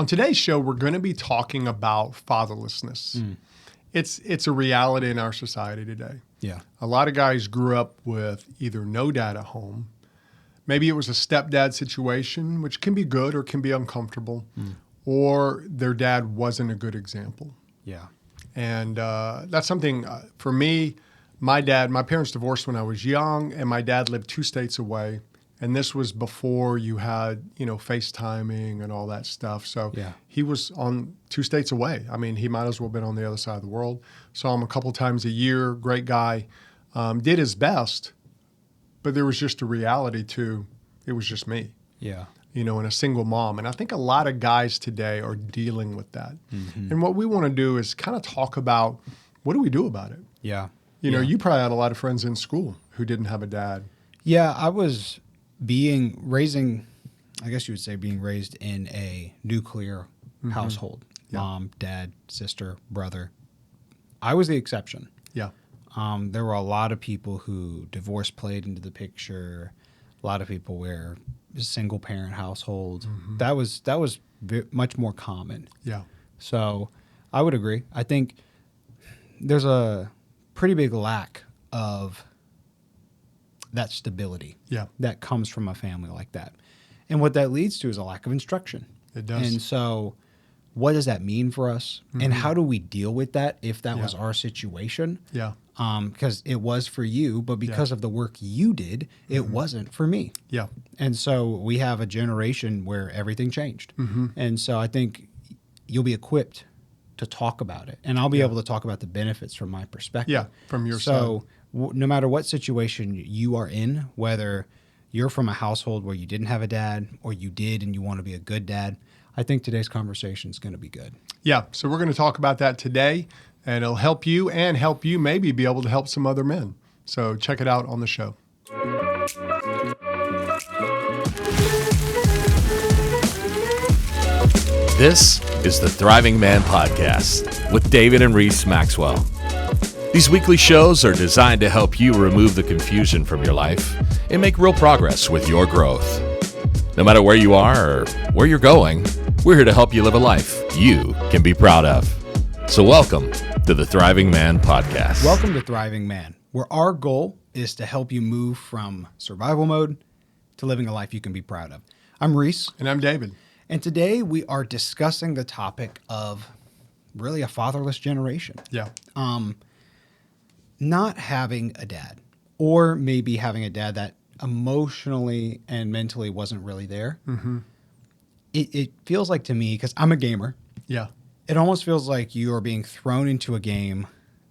On today's show, we're going to be talking about fatherlessness. It's a reality in our society today. Yeah. A lot of guys grew up with either no dad at home. Maybe it was a stepdad situation, which can be good or can be uncomfortable, or their dad wasn't a good example. Yeah. And that's something for me, my parents divorced when I was young, and my dad lived 2 states away. And this was before you had, FaceTiming and all that stuff. So he was on 2 states away. I mean, he might as well have been on the other side of the world. Saw him a couple times a year, great guy, did his best, but there was just a reality to, it was just me. Yeah. And a single mom. And I think a lot of guys today are dealing with that. And what we want to do is kind of talk about, what do we do about it? Yeah. You probably had a lot of friends in school who didn't have a dad. Yeah, I was being raised in a nuclear household. Yeah. Mom, dad, sister, brother. I was the exception. Yeah. There were a lot of people who divorce played into the picture. A lot of people were single parent households. That was much more common. Yeah. So I would agree. I think there's a pretty big lack of that stability that comes from a family like that. And what that leads to is a lack of instruction. It does. And so what does that mean for us? And how do we deal with that if that was our situation? Yeah. Because it was for you, but because of the work you did, it wasn't for me. Yeah. And so we have a generation where everything changed. And so I think you'll be equipped to talk about it. And I'll be able to talk about the benefits from my perspective. Yeah, from your side. So no matter what situation you are in, whether you're from a household where you didn't have a dad or you did and you want to be a good dad, I think today's conversation is going to be good. Yeah, so we're going to talk about that today, and it'll help you maybe be able to help some other men. So check it out on the show. This is the Thriving Man Podcast with David and Reese Maxwell. These weekly shows are designed to help you remove the confusion from your life and make real progress with your growth. No matter where you are or where you're going, we're here to help you live a life you can be proud of. So welcome to the Thriving Man Podcast. Welcome to Thriving Man, where our goal is to help you move from survival mode to living a life you can be proud of. I'm Reese. And I'm David. And today we are discussing the topic of really a fatherless generation. Yeah. Not having a dad, or maybe having a dad that emotionally and mentally wasn't really there. It feels like to me, because I'm a gamer, Yeah. it almost feels like you are being thrown into a game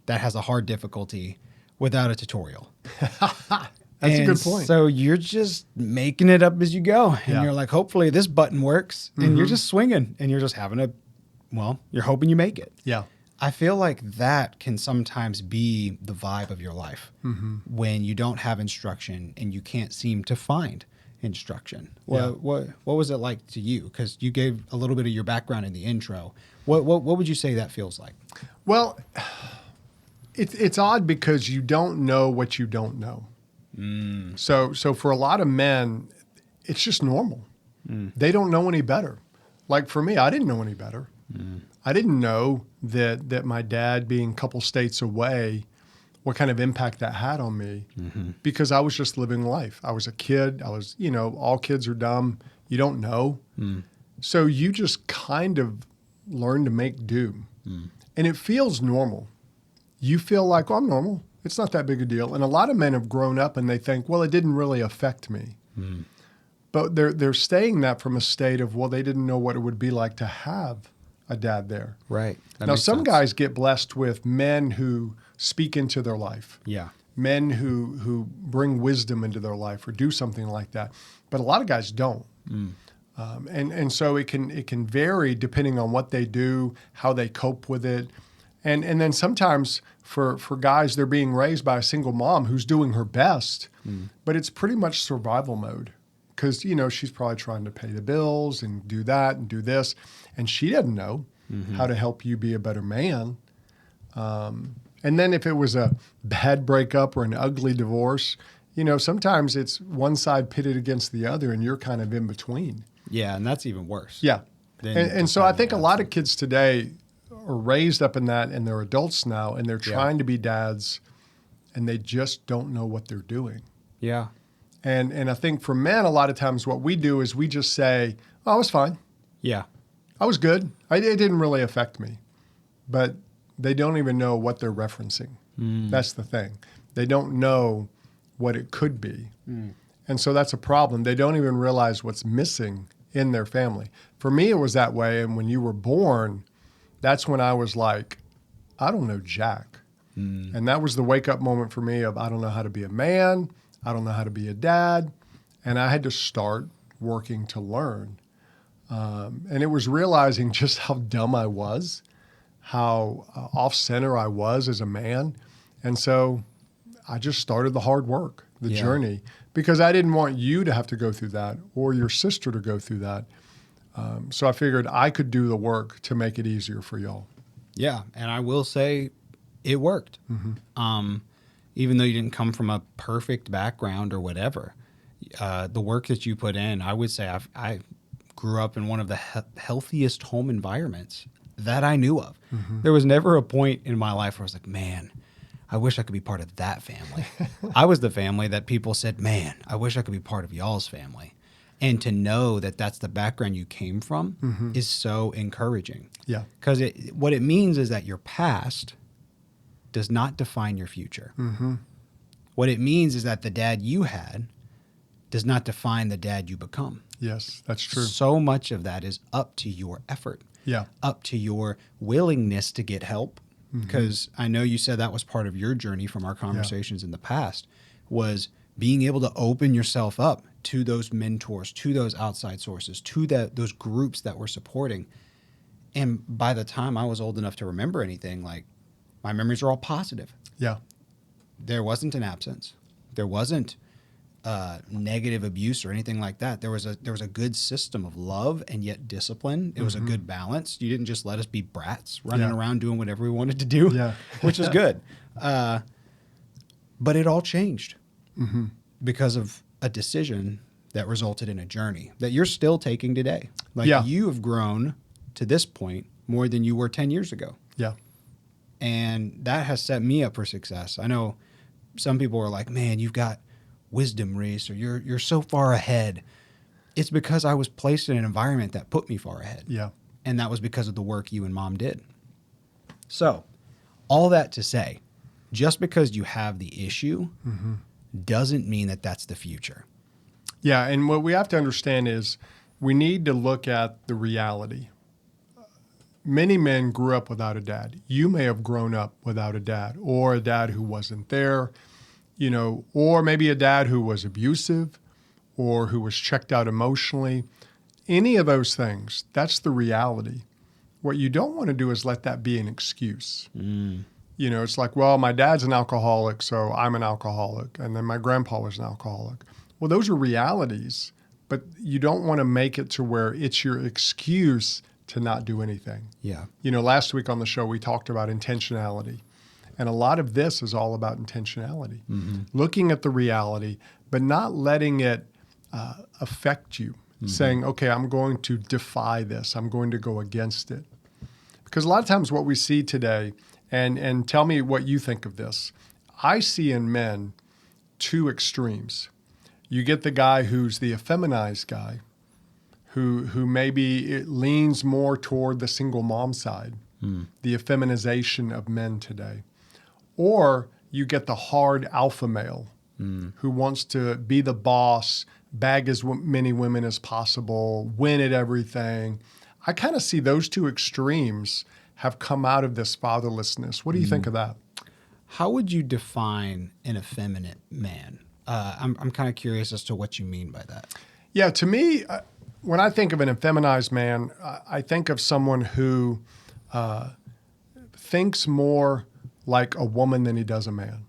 that has a hard difficulty without a tutorial. That's a good point. So you're just making it up as you go. And you're like, hopefully this button works. And you're just swinging and you're just you're hoping you make it. Yeah. I feel like that can sometimes be the vibe of your life when you don't have instruction and you can't seem to find instruction. What was it like to you? Because you gave a little bit of your background in the intro. What would you say that feels like? Well, it's odd because you don't know what you don't know. So for a lot of men, it's just normal. They don't know any better. Like for me, I didn't know any better. I didn't know that my dad being a couple states away, what kind of impact that had on me, because I was just living life. I was a kid. I was, all kids are dumb. You don't know. So you just kind of learn to make do. And it feels normal. You feel like, I'm normal. It's not that big a deal. And a lot of men have grown up and they think, well, it didn't really affect me. But they're saying that from a state of, well, they didn't know what it would be like to have a dad there. Right. Now, some guys get blessed with men who speak into their life. Yeah. Men who bring wisdom into their life or do something like that. But a lot of guys don't. And so it can vary depending on what they do, how they cope with it. And then sometimes for guys, they're being raised by a single mom who's doing her best, but it's pretty much survival mode. Because, she's probably trying to pay the bills and do that and do this. And she doesn't know how to help you be a better man. And then if it was a bad breakup or an ugly divorce, sometimes it's one side pitted against the other and you're kind of in between. Yeah, and that's even worse. Yeah. And so I think a lot of kids today are raised up in that, and they're adults now, and they're trying to be dads, and they just don't know what they're doing. Yeah. And I think for men, a lot of times what we do is we just say, "Oh, I was fine. Yeah. I was good. It didn't really affect me." But they don't even know what they're referencing. That's the thing. They don't know what it could be. And so that's a problem. They don't even realize what's missing in their family. For me, it was that way. And when you were born, that's when I was like, I don't know jack. And that was the wake-up moment for me of I don't know how to be a man. I don't know how to be a dad. And I had to start working to learn. And it was realizing just how dumb I was, how off-center I was as a man. And so I just started the hard work, the journey, because I didn't want you to have to go through that or your sister to go through that. So I figured I could do the work to make it easier for y'all. Yeah. And I will say it worked. Even though you didn't come from a perfect background or whatever, the work that you put in, I would say I grew up in one of the healthiest home environments that I knew of. There was never a point in my life where I was like, man, I wish I could be part of that family. I was the family that people said, man, I wish I could be part of y'all's family. And to know that that's the background you came from is so encouraging. Yeah. Because what it means is that your past does not define your future. What it means is that the dad you had does not define the dad you become. Yes, that's true. So much of that is up to your effort. Yeah. Up to your willingness to get help. Because I know you said that was part of your journey from our conversations in the past, was being able to open yourself up to those mentors, to those outside sources, to those groups that were supporting. And by the time I was old enough to remember anything, like my memories are all positive. Yeah. There wasn't an absence. There wasn't negative abuse or anything like that. There was a good system of love and yet discipline. It was a good balance. You didn't just let us be brats running around doing whatever we wanted to do, which is good. But it all changed because of a decision that resulted in a journey that you're still taking today. Like you have grown to this point more than you were 10 years ago. Yeah. And that has set me up for success. I know some people are like, man, you've got wisdom, Reese, or you're so far ahead. It's because I was placed in an environment that put me far ahead. Yeah. And that was because of the work you and mom did. So all that to say, just because you have the issue doesn't mean that that's the future. Yeah. And what we have to understand is we need to look at the reality. Many men grew up without a dad. You may have grown up without a dad, or a dad who wasn't there, or maybe a dad who was abusive or who was checked out emotionally. Any of those things, that's the reality. What you don't want to do is let that be an excuse. It's like, well, my dad's an alcoholic, so I'm an alcoholic. And then my grandpa was an alcoholic. Well, those are realities, but you don't want to make it to where it's your excuse to not do anything. Yeah. Last week on the show, we talked about intentionality. And a lot of this is all about intentionality, looking at the reality, but not letting it affect you, saying, okay, I'm going to defy this. I'm going to go against it. Because a lot of times what we see today, and tell me what you think of this, I see in men two extremes. You get the guy who's the effeminized guy, who maybe it leans more toward the single mom side, the effeminization of men today. Or you get the hard alpha male who wants to be the boss, bag as many women as possible, win at everything. I kind of see those two extremes have come out of this fatherlessness. What do you think of that? How would you define an effeminate man? I'm kind of curious as to what you mean by that. Yeah, to me, when I think of an effeminized man, I think of someone who thinks more like a woman than he does a man,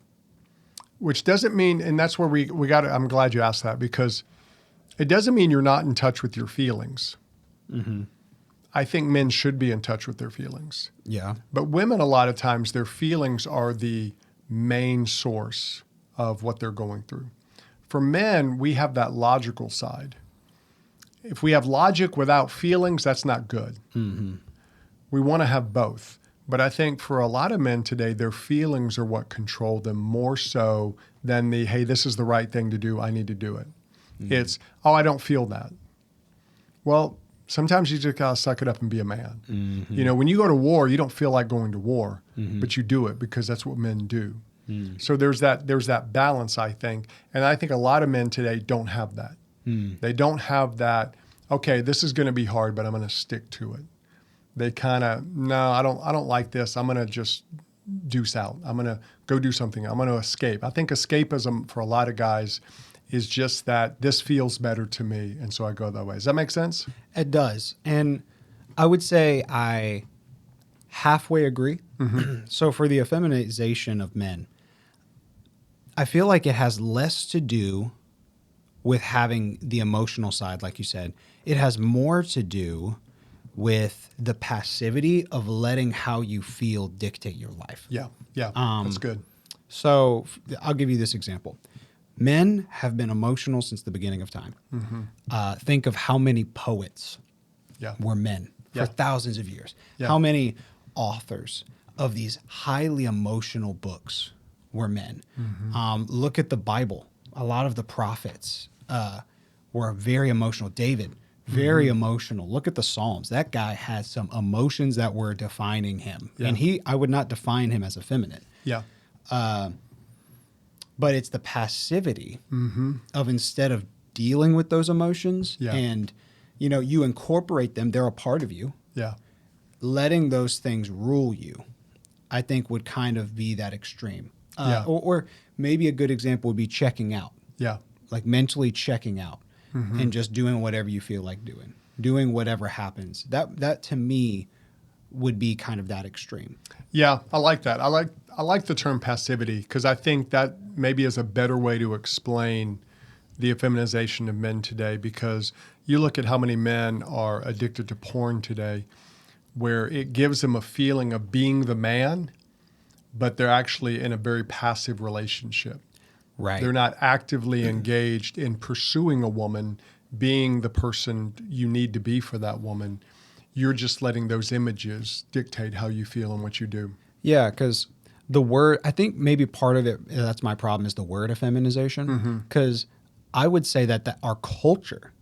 which doesn't mean, and that's where we got to, I'm glad you asked that, because it doesn't mean you're not in touch with your feelings. I think men should be in touch with their feelings. Yeah. But women, a lot of times, their feelings are the main source of what they're going through. For men, we have that logical side. if we have logic without feelings, that's not good. We want to have both. But I think for a lot of men today, their feelings are what control them more so than the, hey, this is the right thing to do, I need to do it. It's, oh, I don't feel that. Well, sometimes you just got to suck it up and be a man. You know, when you go to war, you don't feel like going to war, but you do it because that's what men do. So there's that balance, I think. And I think a lot of men today don't have that. They don't have that, okay, this is going to be hard, but I'm going to stick to it. They kind of, no, I don't like this. I'm going to just deuce out. I'm going to go do something. I'm going to escape. I think escapism for a lot of guys is just that this feels better to me, and so I go that way. Does that make sense? It does. And I would say I halfway agree. So for the effeminization of men, I feel like it has less to do with having the emotional side, like you said. It has more to do with the passivity of letting how you feel dictate your life. Yeah, that's good. So I'll give you this example. Men have been emotional since the beginning of time. Think of how many poets were men for thousands of years. How many authors of these highly emotional books were men. Look at the Bible. A lot of the prophets were very emotional. David, very emotional. Look at the Psalms. That guy had some emotions that were defining him. And I would not define him as effeminate. But it's the passivity of, instead of dealing with those emotions and, you know, you incorporate them, they're a part of you. Letting those things rule you, I think would kind of be that extreme. Or maybe a good example would be checking out. Like mentally checking out and just doing whatever you feel like doing whatever happens. That to me would be kind of that extreme. Yeah, I like that. I like the term passivity because I think that maybe is a better way to explain the effeminization of men today, because you look at how many men are addicted to porn today, where it gives them a feeling of being the man, but they're actually in a very passive relationship. Right. They're not actively engaged in pursuing a woman, being the person you need to be for that woman. You're just letting those images dictate how you feel and what you do. Yeah, because the word, I think maybe part of it, that's my problem, is the word effeminization. Because I would say that our culture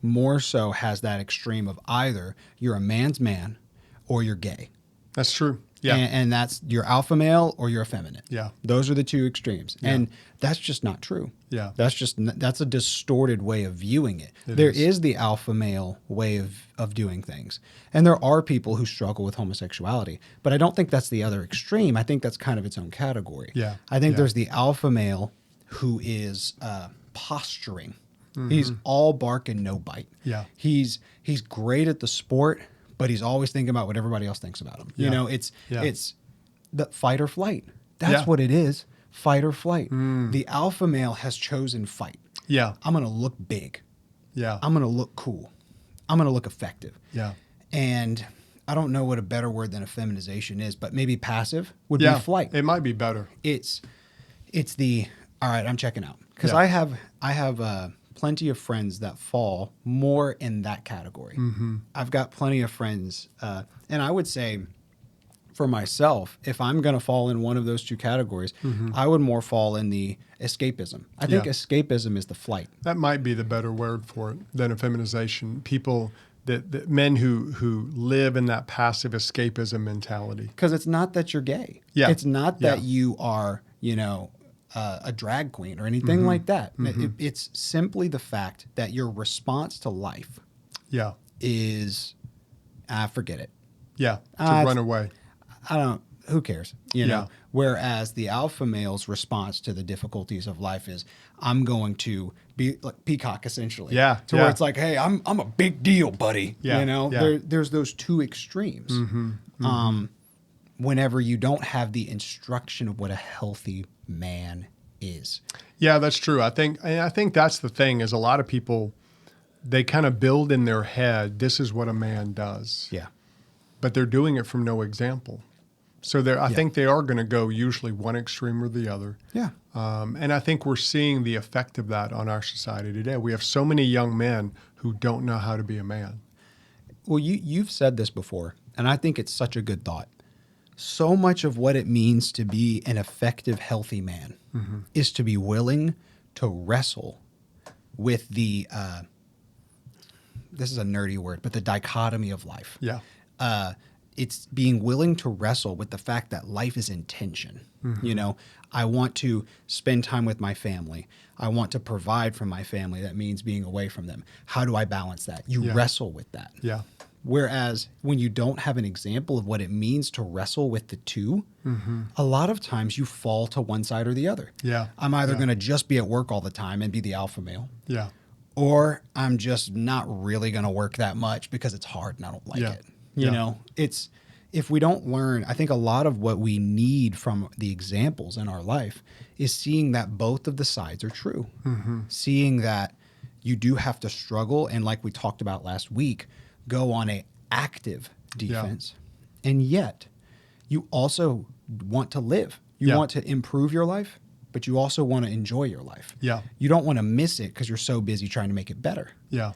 more so has that extreme of either you're a man's man or you're gay. That's true. And that's you're alpha male or you're effeminate. Those are the two extremes. And that's just not true. That's a distorted way of viewing it. There is the alpha male way of doing things. And there are people who struggle with homosexuality. But I don't think that's the other extreme. I think that's kind of its own category. I think there's the alpha male who is posturing. He's all bark and no bite. He's great at the sport, but he's always thinking about what everybody else thinks about him. You know, it's the fight or flight. That's what it is. Fight or flight. The alpha male has chosen fight. I'm going to look big. I'm going to look cool. I'm going to look effective. And I don't know what a better word than effeminization is, but maybe passive would be flight. It might be better. It's the, all right, I'm checking out. Because I have plenty of friends that fall more in that category. I've got plenty of friends, and I would say for myself, if I'm going to fall in one of those two categories, I would more fall in the escapism. I think escapism is the flight. That might be the better word for it than effeminization. People, that men who live in that passive escapism mentality. Because it's not that you're gay. It's not that you are, you know, a drag queen or anything like that. It's simply the fact that your response to life is, forget it. To run away. Who cares? You know? Whereas the alpha male's response to the difficulties of life is, I'm going to be like peacock, essentially. Where it's like, hey, I'm a big deal, buddy. You know, there's those two extremes. Whenever you don't have the instruction of what a healthy man is. Yeah, that's true. I think that's the thing, is a lot of people, they kind of build in their head, this is what a man does. But they're doing it from no example. So I think they are going to go usually one extreme or the other. Yeah. And I think we're seeing the effect of that on our society today. We have so many young men who don't know how to be a man. Well, you've said this before, and I think it's such a good thought. So much of what it means to be an effective, healthy man is to be willing to wrestle with the, this is a nerdy word, but the dichotomy of life. Yeah. It's being willing to wrestle with the fact that life is in tension. You know, I want to spend time with my family. I want to provide for my family. That means being away from them. How do I balance that? You wrestle with that. Yeah. Whereas when you don't have an example of what it means to wrestle with the two, a lot of times you fall to one side or the other. Yeah. I'm either going to just be at work all the time and be the alpha male, Yeah. or I'm just not really going to work that much because it's hard and I don't like it. You know, it's, if we don't learn, I think a lot of what we need from the examples in our life is seeing that both of the sides are true. Seeing that you do have to struggle. And like we talked about last week, go on a active defense. And yet you also want to live. You want to improve your life, but you also want to enjoy your life. Yeah. You don't want to miss it because you're so busy trying to make it better. Yeah.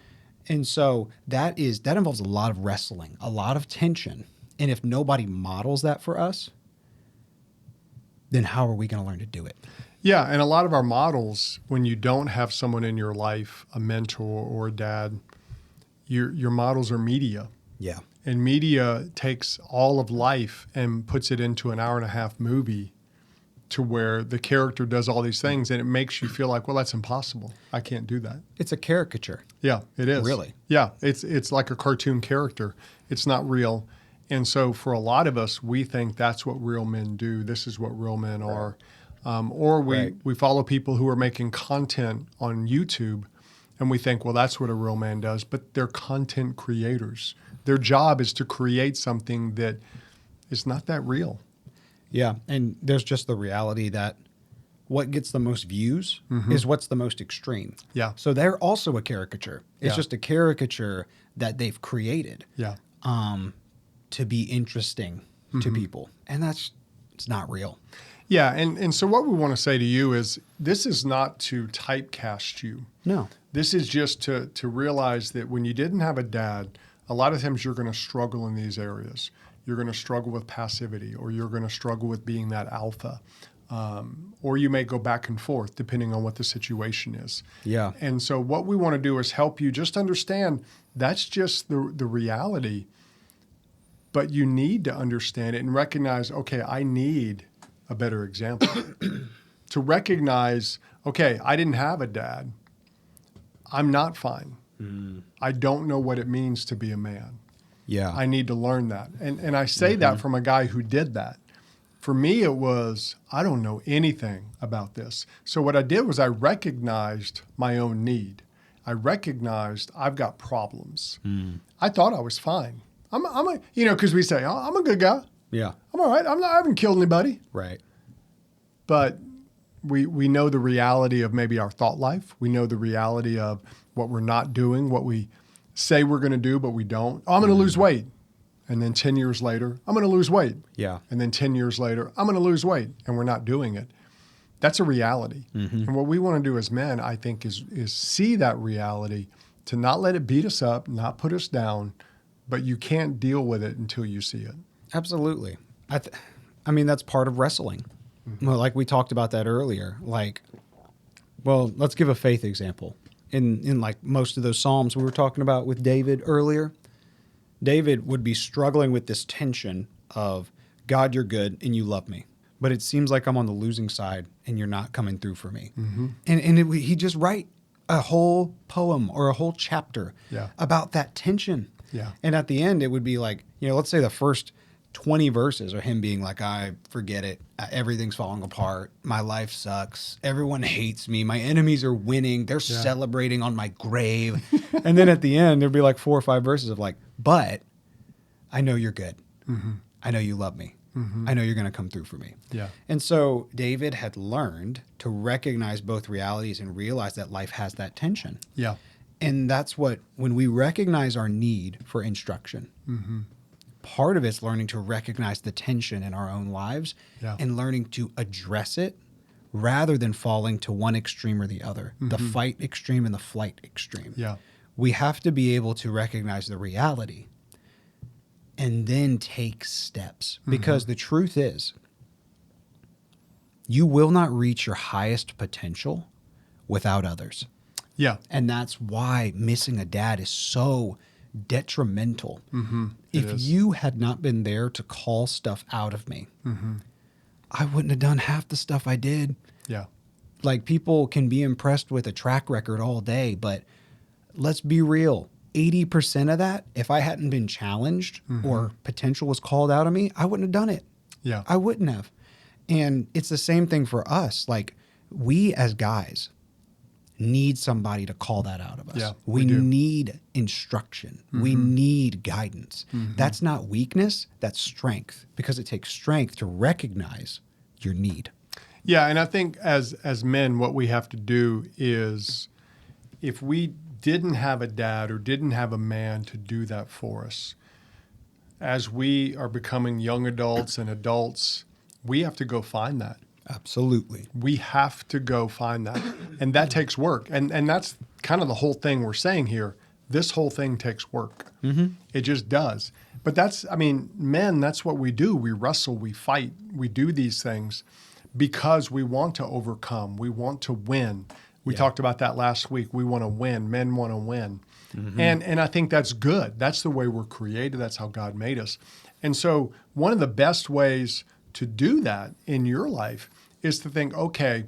And so that involves a lot of wrestling, a lot of tension. And if nobody models that for us, then how are we going to learn to do it? Yeah. And a lot of our models, when you don't have someone in your life, a mentor or a dad, your models are media. Yeah. And media takes all of life and puts it into an hour-and-a-half movie to where the character does all these things, and it makes you feel like, well, that's impossible. I can't do that. It's a caricature. Yeah, it is. Really? Yeah, it's like a cartoon character. It's not real. And so for a lot of us, we think that's what real men do. This is what real men are. Or we follow people who are making content on YouTube, and we think, well, that's what a real man does. But they're content creators. Their job is to create something that is not that real. Yeah. And there's just the reality that what gets the most views is what's the most extreme. Yeah. So they're also a caricature. It's Yeah. just a caricature that they've created Yeah. to be interesting to people. And it's not real. Yeah, and so what we want to say to you is this is not to typecast you. No. This is just to realize that when you didn't have a dad, a lot of times you're going to struggle in these areas. You're going to struggle with passivity, or you're going to struggle with being that alpha. Or you may go back and forth depending on what the situation is. Yeah. And so what we want to do is help you just understand that's just the reality. But you need to understand it and recognize, okay, I need a better example. To recognize, okay, I didn't have a dad. I'm not fine. I don't know what it means to be a man. Yeah. I need to learn that. And I say that from a guy who did that. For me, it was, I don't know anything about this. So what I did was I recognized my own need. I recognized I've got problems. I thought I was fine. I'm a, because we say, oh, I'm a good guy. Yeah. I'm all right. I haven't killed anybody. Right. But we know the reality of maybe our thought life. We know the reality of what we're not doing, what we say we're going to do, but we don't. Oh, I'm going to lose weight. And then 10 years later, I'm going to lose weight. Yeah. And then 10 years later, I'm going to lose weight. And we're not doing it. That's a reality. And what we want to do as men, I think, is see that reality, to not let it beat us up, not put us down, but you can't deal with it until you see it. Absolutely. I mean, that's part of wrestling. Well, like we talked about that earlier. Like, well, let's give a faith example. In like most of those Psalms we were talking about with David earlier, David would be struggling with this tension of, God, you're good and you love me, but it seems like I'm on the losing side and you're not coming through for me. He'd just write a whole poem or a whole chapter about that tension. Yeah. And at the end, it would be like, let's say the first 20 verses are him being like, I forget it. Everything's falling apart. My life sucks. Everyone hates me. My enemies are winning. They're celebrating on my grave. And then at the end, there'd be like 4 or 5 verses of like, but I know you're good. I know you love me. I know you're going to come through for me. Yeah. And so David had learned to recognize both realities and realize that life has that tension. Yeah. And that's when we recognize our need for instruction, part of it's learning to recognize the tension in our own lives and learning to address it rather than falling to one extreme or the other, the fight extreme and the flight extreme. Yeah. We have to be able to recognize the reality and then take steps. Because the truth is, you will not reach your highest potential without others. Yeah. And that's why missing a dad is so detrimental. If you had not been there to call stuff out of me, I wouldn't have done half the stuff I did. Yeah. Like, people can be impressed with a track record all day, but let's be real. 80% of that, if I hadn't been challenged or potential was called out of me, I wouldn't have done it. Yeah. I wouldn't have. And it's the same thing for us. Like, we as guys need somebody to call that out of us. Yeah, we do. need instruction. We need guidance. That's not weakness, that's strength, because it takes strength to recognize your need. Yeah, and I think as men, what we have to do is, if we didn't have a dad or didn't have a man to do that for us, as we are becoming young adults and adults, we have to go find that. Absolutely. We have to go find that. And that takes work. And that's kind of the whole thing we're saying here. This whole thing takes work. It just does. But men, that's what we do. We wrestle, we fight, we do these things because we want to overcome. We want to win. We talked about that last week. We want to win. Men want to win. And I think that's good. That's the way we're created. That's how God made us. And so one of the best ways to do that in your life is to think, okay,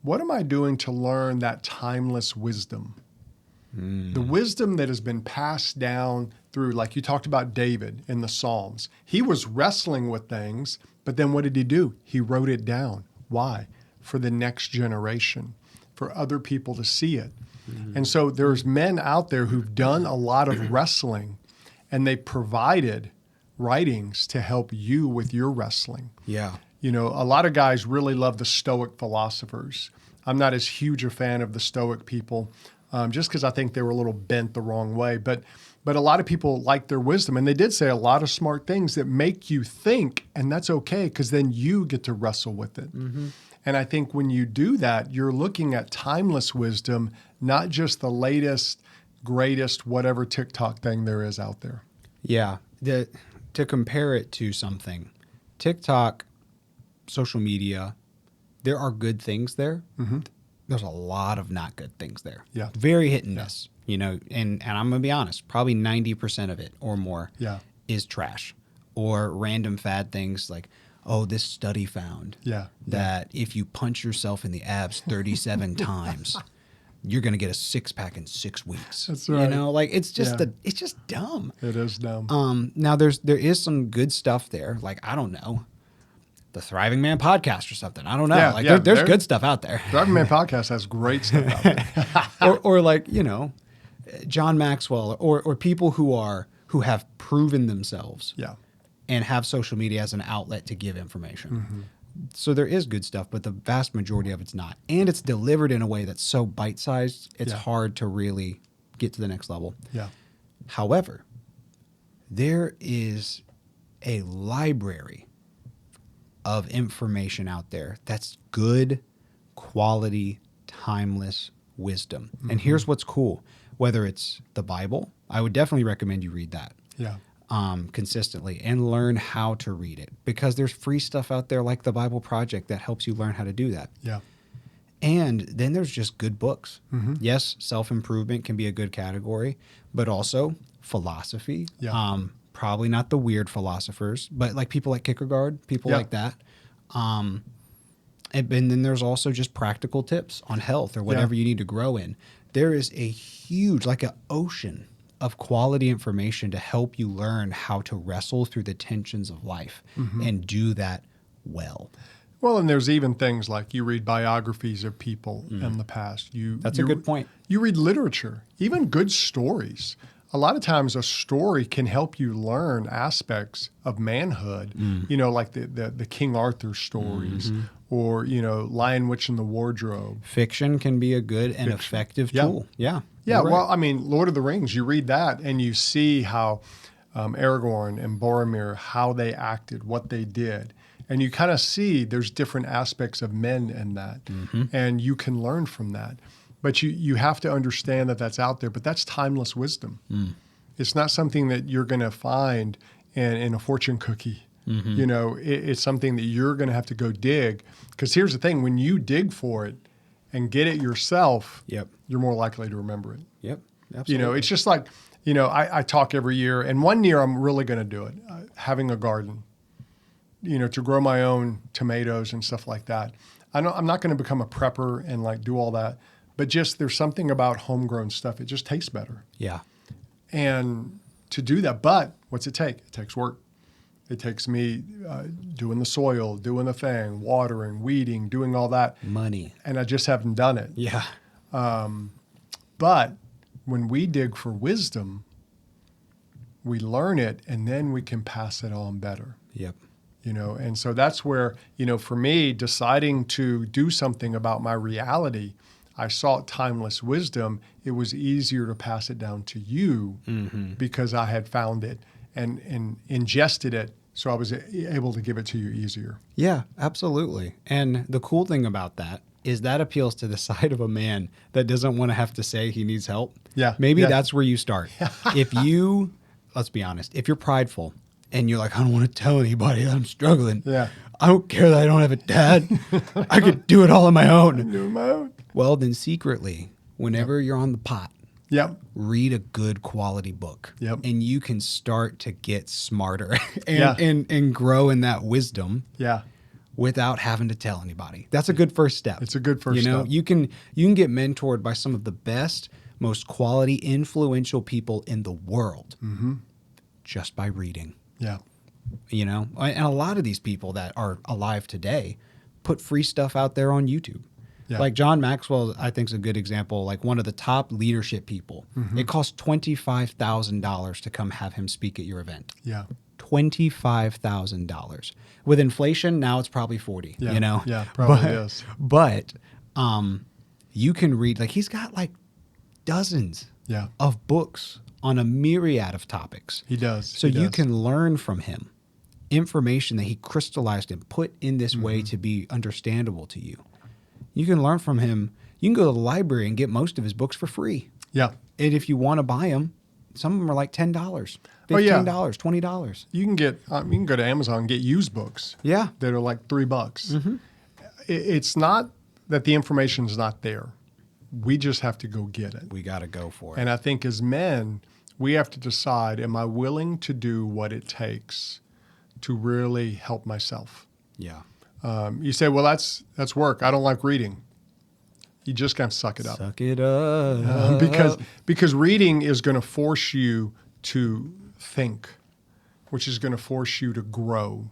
what am I doing to learn that timeless wisdom? The wisdom that has been passed down through, like you talked about David in the Psalms. He was wrestling with things, but then what did he do? He wrote it down. Why? For the next generation, for other people to see it. And so there's men out there who've done a lot of wrestling, and they provided writings to help you with your wrestling. Yeah. You know, a lot of guys really love the Stoic philosophers. I'm not as huge a fan of the Stoic people, just because I think they were a little bent the wrong way. But a lot of people like their wisdom, and they did say a lot of smart things that make you think, and that's okay, because then you get to wrestle with it. And I think when you do that, you're looking at timeless wisdom, not just the latest, greatest, whatever TikTok thing there is out there. Yeah. To compare it to something, TikTok, social media, there are good things there. There's a lot of not good things there. Yeah. Very hit and miss, you know, and I'm going to be honest, probably 90% of it or more is trash or random fad things like, oh, this study found that if you punch yourself in the abs 37 times, you're going to get a 6-pack in 6 weeks. That's right. You know, like it's just it's just dumb. It is dumb. Now there is some good stuff there. Like, I don't know, the Thriving Man podcast or something. I don't know. There's good stuff out there. Thriving Man podcast has great stuff out there. or like, you know, John Maxwell or people who have proven themselves. And have social media as an outlet to give information. So there is good stuff, but the vast majority of it's not. And it's delivered in a way that's so bite-sized, it's hard to really get to the next level. However, there is a library of information out there that's good, quality, timeless wisdom. And here's what's cool. Whether it's the Bible, I would definitely recommend you read that. Consistently and learn how to read it, because there's free stuff out there like the Bible Project that helps you learn how to do that. And then there's just good books. Yes, self-improvement can be a good category, but also philosophy. Probably not the weird philosophers, but like people like Kierkegaard, people like that. And then there's also just practical tips on health or whatever you need to grow in. There is a huge, like an ocean of quality information to help you learn how to wrestle through the tensions of life and do that well. Well, and there's even things like you read biographies of people in the past. That's a good point. You read literature, even good stories. A lot of times a story can help you learn aspects of manhood, you know, like the King Arthur stories or, you know, Lion, Witch, and the Wardrobe. Fiction can be a good and effective tool. Yeah, well, I mean, Lord of the Rings, you read that and you see how Aragorn and Boromir, how they acted, what they did. And you kind of see there's different aspects of men in that. And you can learn from that. But you have to understand that that's out there. But that's timeless wisdom. It's not something that you're going to find in a fortune cookie. You know, it's something that you're going to have to go dig. Because here's the thing. When you dig for it and get it yourself, you're more likely to remember it. Absolutely. You know, it's just like, you know, I talk every year. And one year I'm really going to do it, having a garden, you know, to grow my own tomatoes and stuff like that. I'm not going to become a prepper and like do all that. But just there's something about homegrown stuff. It just tastes better. Yeah. And to do that, but what's it take? It takes work. It takes me doing the soil, doing the thing, watering, weeding, doing all that. Money. And I just haven't done it. Yeah. But when we dig for wisdom, we learn it and then we can pass it on better. Yep. You know, and so that's where, you know, for me, deciding to do something about my reality, I sought timeless wisdom. It was easier to pass it down to you because I had found it and ingested it. So I was able to give it to you easier. Yeah, absolutely. And the cool thing about that is that appeals to the side of a man that doesn't want to have to say he needs help. Yeah. Maybe that's where you start. If you, let's be honest, if you're prideful and you're like, I don't want to tell anybody that I'm struggling. Yeah. I don't care that I don't have a dad. I could do it all on my own. Do my own. Well, then secretly, whenever you're on the pot, read a good quality book. And you can start to get smarter and grow in that wisdom. Without having to tell anybody. That's a good first step. It's a good first step. You can get mentored by some of the best, most quality, influential people in the world just by reading. You know, and a lot of these people that are alive today put free stuff out there on YouTube. Like John Maxwell, I think is a good example, like one of the top leadership people. It costs $25,000 to come have him speak at your event. $25,000. With inflation, now it's probably 40, you know? Probably is. But you can read, like he's got like dozens of books on a myriad of topics. He does. So you can learn from him information that he crystallized and put in this way to be understandable to you. You can learn from him. You can go to the library and get most of his books for free. And if you want to buy them, some of them are like $10, $15, $20. You can get you can go to Amazon and get used books. That are like $3. It's not that the information is not there. We just have to go get it. We got to go for it. And I think as men, we have to decide: am I willing to do what it takes to really help myself? You say, well, that's work. I don't like reading. You just got to suck it up. Suck it up. Because reading is going to force you to think, which is going to force you to grow.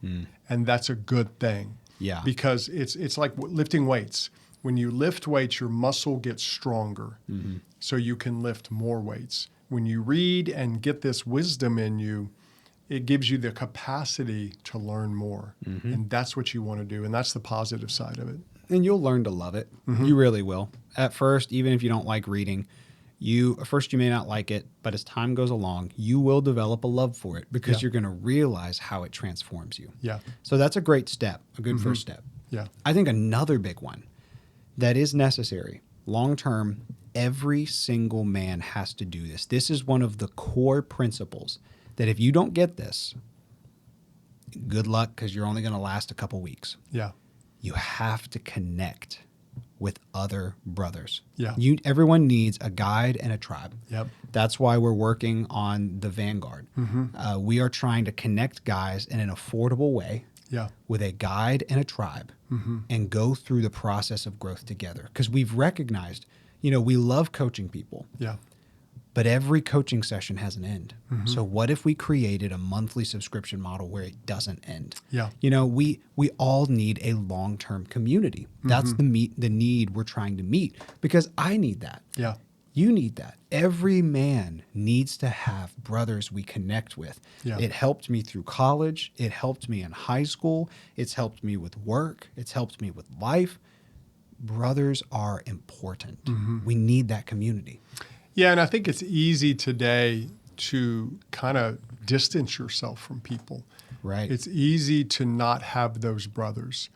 And that's a good thing. Because it's like lifting weights. When you lift weights, your muscle gets stronger. So you can lift more weights. When you read and get this wisdom in you, it gives you the capacity to learn more. And that's what you want to do. And that's the positive side of it. And you'll learn to love it. You really will. At first, even if you don't like reading, at first you may not like it, but as time goes along, you will develop a love for it because you're going to realize how it transforms you. So that's a great step, a good first step. I think another big one that is necessary, long-term, every single man has to do this. This is one of the core principles that if you don't get this, good luck because you're only going to last a couple weeks. You have to connect with other brothers. Everyone needs a guide and a tribe. That's why we're working on the Vanguard. We are trying to connect guys in an affordable way with a guide and a tribe and go through the process of growth together. Because we've recognized, we love coaching people. But every coaching session has an end. So what if we created a monthly subscription model where it doesn't end? We all need a long-term community. That's the need we're trying to meet because I need that. You need that. Every man needs to have brothers we connect with. It helped me through college. It helped me in high school. It's helped me with work. It's helped me with life. Brothers are important. We need that community. And I think it's easy today to kind of distance yourself from people. Right. It's easy to not have those brothers.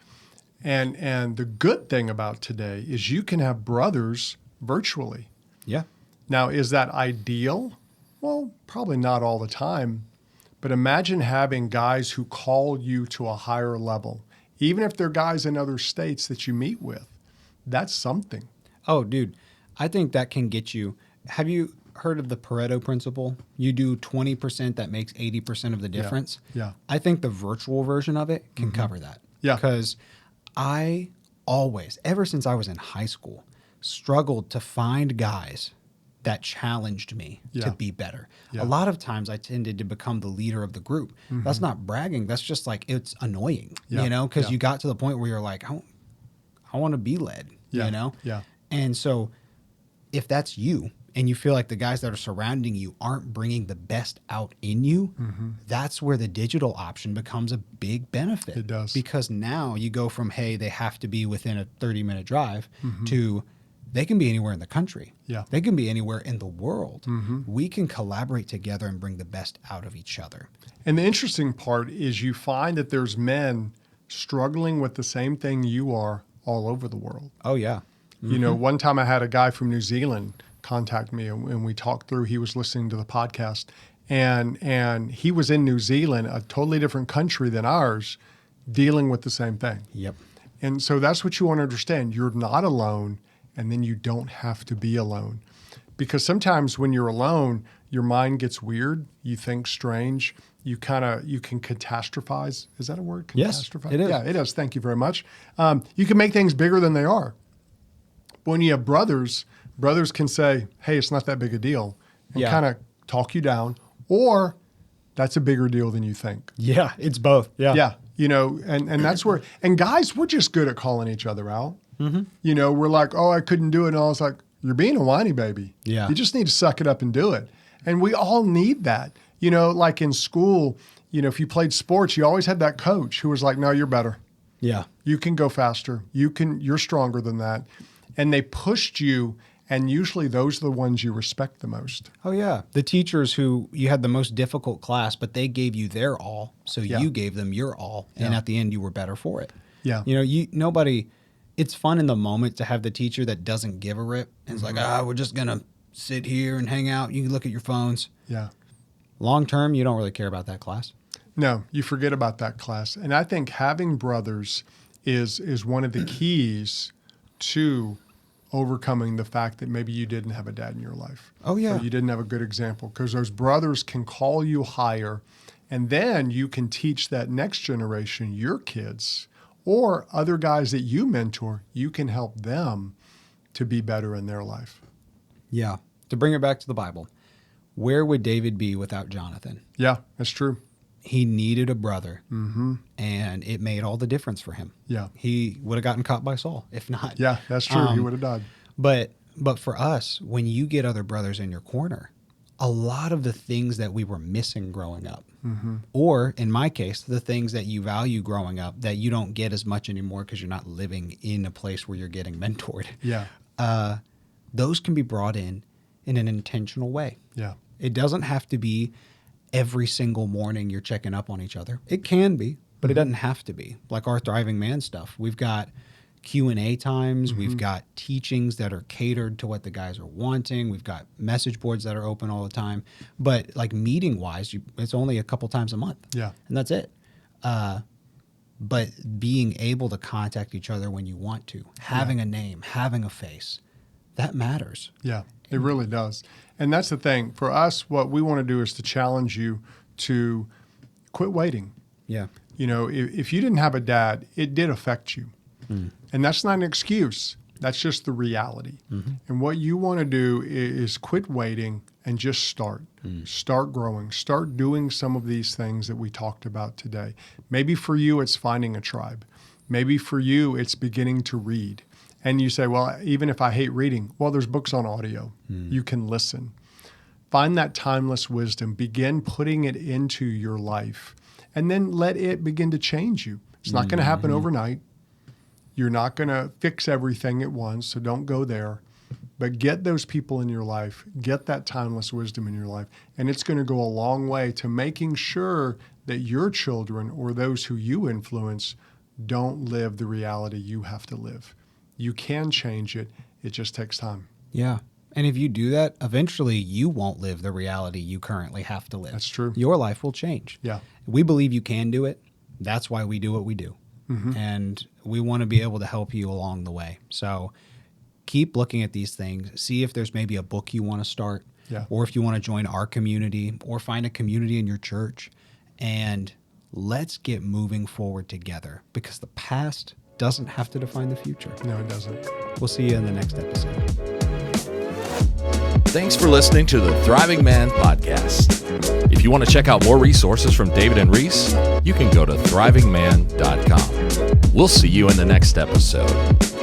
And the good thing about today is you can have brothers virtually. Yeah. Now, is that ideal? Well, probably not all the time. But imagine having guys who call you to a higher level, even if they're guys in other states that you meet with. That's something. Oh, dude, I think that can get you. Have you heard of the Pareto principle? You do 20%, that makes 80% of the difference. Yeah. I think the virtual version of it can cover that. Yeah. Because I always, ever since I was in high school, struggled to find guys that challenged me to be better. Yeah. A lot of times I tended to become the leader of the group. That's not bragging. That's just like, it's annoying, Yeah. you know, because Yeah. you got to the point where you're like, I want to be led, Yeah. you know? Yeah. And so if that's you and you feel like the guys that are surrounding you aren't bringing the best out in you, that's where the digital option becomes a big benefit. It does. Because now you go from, hey, they have to be within a 30-minute drive to they can be anywhere in the country. Yeah. They can be anywhere in the world. We can collaborate together and bring the best out of each other. And the interesting part is you find that there's men struggling with the same thing you are all over the world. Oh, yeah. You know, one time I had a guy from New Zealand contact me and we talked through, he was listening to the podcast and he was in New Zealand, a totally different country than ours, dealing with the same thing. Yep. And so that's what you want to understand. You're not alone, and then you don't have to be alone. Because sometimes when you're alone, your mind gets weird. You think strange. You can catastrophize. Is that a word? Yes, Catastrophize? it is. Yeah, it is. Thank you very much. You can make things bigger than they are. But when you have brothers can say, hey, it's not that big a deal, and kind of talk you down, or that's a bigger deal than you think. Yeah, it's both. Yeah. Yeah, you know, and that's where, and guys, we're just good at calling each other out. You know, we're like, oh, I couldn't do it. And I was like, you're being a whiny baby. Yeah. You just need to suck it up and do it. And we all need that. You know, like in school, you know, if you played sports, you always had that coach who was like, no, you're better. Yeah. You can go faster. You're stronger than that. And they pushed you. And usually those are the ones you respect the most. Oh, yeah. The teachers who you had the most difficult class, but they gave you their all. So you gave them your all. And at the end, you were better for it. Yeah. You know, nobody, it's fun in the moment to have the teacher that doesn't give a rip. And it's like, we're just going to sit here and hang out. You can look at your phones. Yeah. Long term, you don't really care about that class. No, you forget about that class. And I think having brothers is one of the keys to overcoming the fact that maybe you didn't have a dad in your life. Oh, yeah. Or you didn't have a good example, because those brothers can call you higher, and then you can teach that next generation, your kids, or other guys that you mentor, you can help them to be better in their life. Yeah. To bring it back to the Bible, where would David be without Jonathan? Yeah, that's true. He needed a brother, and it made all the difference for him. Yeah. He would have gotten caught by Saul, if not. Yeah, that's true. He would have died. But for us, when you get other brothers in your corner, a lot of the things that we were missing growing up, or in my case, the things that you value growing up that you don't get as much anymore because you're not living in a place where you're getting mentored. Yeah. Those can be brought in an intentional way. Yeah. It doesn't have to be every single morning you're checking up on each other. It can be, but it doesn't have to be. Like our Thriving Man stuff, we've got Q&A times. We've got teachings that are catered to what the guys are wanting. We've got message boards that are open all the time. But like meeting wise, it's only a couple times a month. Yeah. And that's it. But being able to contact each other when you want to, having a name, having a face, that matters. Yeah, it really does. And that's the thing. For us, what we want to do is to challenge you to quit waiting. Yeah. You know, if you didn't have a dad, it did affect you. And that's not an excuse. That's just the reality. And what you want to do is quit waiting and just start. Start growing. Start doing some of these things that we talked about today. Maybe for you, it's finding a tribe. Maybe for you, it's beginning to read. And you say, well, even if I hate reading, well, there's books on audio. You can listen. Find that timeless wisdom. Begin putting it into your life. And then let it begin to change you. It's not going to happen overnight. You're not going to fix everything at once, so don't go there. But get those people in your life, get that timeless wisdom in your life, and it's going to go a long way to making sure that your children or those who you influence don't live the reality you have to live. You can change it. It just takes time. Yeah. And if you do that, eventually you won't live the reality you currently have to live. That's true. Your life will change. Yeah. We believe you can do it. That's why we do what we do. Mm-hmm. And we want to be able to help you along the way. So keep looking at these things. See if there's maybe a book you want to start, or if you want to join our community or find a community in your church. And let's get moving forward together, because the past doesn't have to define the future. No, it doesn't. We'll see you in the next episode. Thanks for listening to the Thriving Man podcast. If you want to check out more resources from David and Reese, you can go to thrivingman.com. We'll see you in the next episode.